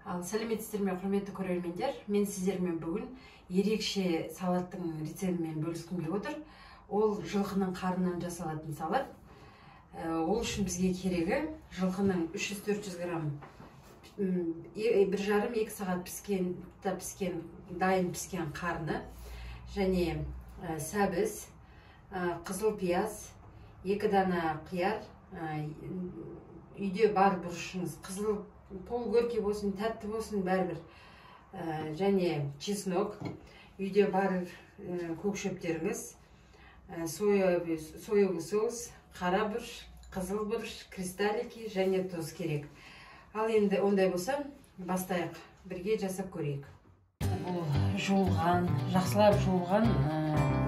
Сәлеметсіздер ме, құрметті көрермендер? Мен сіздермен бүгін ерекше салаттың рецептімен бөліскім келіп отыр. Ол жылқының қарнынан жасалатын салат. Ол үшін бізге керегі жылқының 300-400 грамм 1,5-2 сағат піскен, дайын піскен қарны, және сәбіз, қызыл пияз, 2 дана қияр, үйде бар бұрышыңыз, қызыл пол көрке болсын, тәтті болсын, бәрібір, және чеснок, үйде бар көкшөптеріңіз, соевый соус, қара бұрыш, қызыл бұрыш, кристаллики және тұз керек. Ал енді ондай болса, бастайық, бірге жасап көрейік. Бұл жуылған, жақсылап жуылған,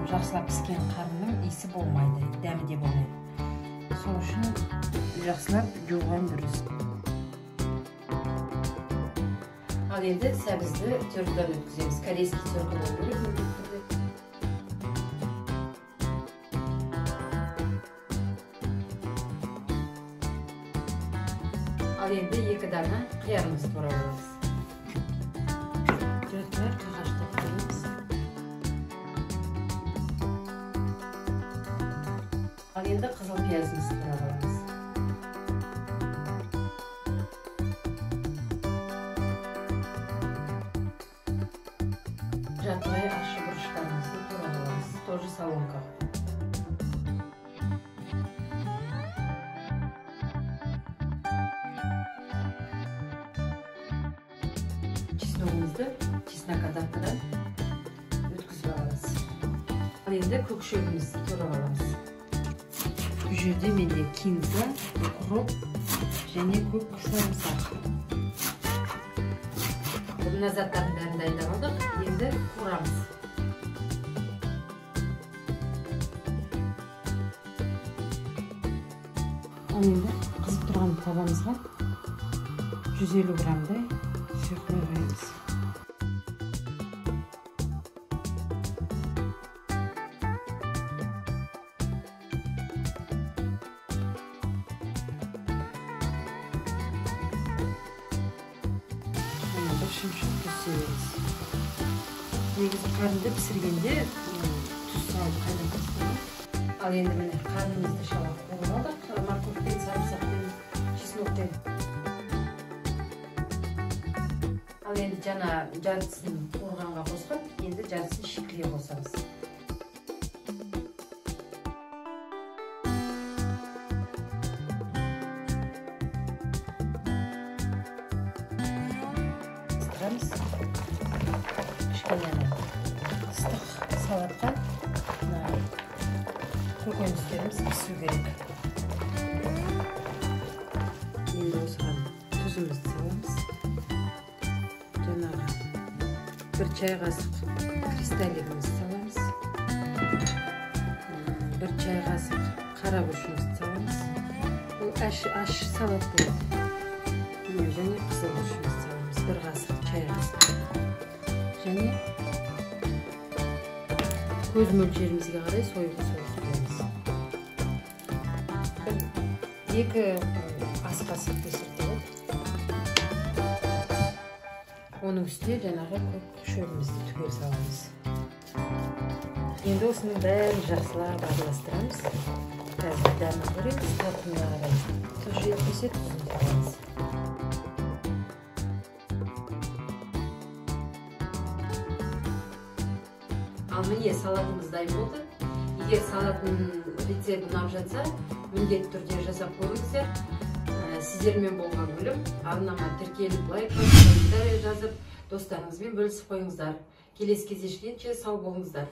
жақсылап піскен қарынның иісі болмайды, дәмі де болмайды. Сол үшін жақсылап жуылған дұрыс. Ал енді сәбізді теркадан өткіземіз. Корейский терка болу керек. Ал енді 2 дана қиярымызды турап аламыз. Теркалар қағаштап қоямыз. Ал енді қызыл пиязымызды турап аламыз. Жатырай ашы бұрыштарымызды турап аламыз. Тоже солонка. Чесногымызды чеснок адаптыдан өткізіп аламыз. Ал енді көкшөбімізді турап аламыз. Бұл жерде менде кинза, укроп және көк сарымсақ. Мына заттардың бәрін дайындап алдық. Енді қуырамыз. Ал енді қызып тұрған табамызға 150 граммдай сұйық май құямыз. Шымшық тұз себеміз. Негізі қарынды пісіргенде тұз салып қайнатасыз. Ал енді міне қарнымызды шалап қуырып алдық. Морковпен, сарымсақпен, чеснокпен. Ал енді жаңа жартысын қуырғанға қосқан, енді жартысын шикілге қосамыз. Кішкене ыстық салатқа көкөністеріміз пісу керек. Енді осыған тұзымызды саламыз. Жаңағы 1 чай қасық кристаллигімізді саламыз. 1 чай қасық қара бұрышымызды саламыз. Бұл аш салат болады. Және қызыл бұрышымызды саламыз. 1 қасық чай қасық. Және көз мөлшерімізге қарай соевый соус қоямыз. 2 ас қасық десек болады. Оның үстіне жаңағы көкшөбімізді түгел саламыз. Енді осының бәрін жақсылап араластырамыз. Қазір дәмін көреміз, татымына қарай. Тұз жетпесе тұзын саламыз. Ал міне салатымыз дайын болды. Егер салаттың рецепті ұнап жатса, міндетті түрде жасап қойыңыздар. Сіздермен болған бөлім арнама тіркеліп, лайк басып, комментарий жазып, достарыңызбен бөлісіп қойыңыздар. Келесі кездескенше сау болыңыздар.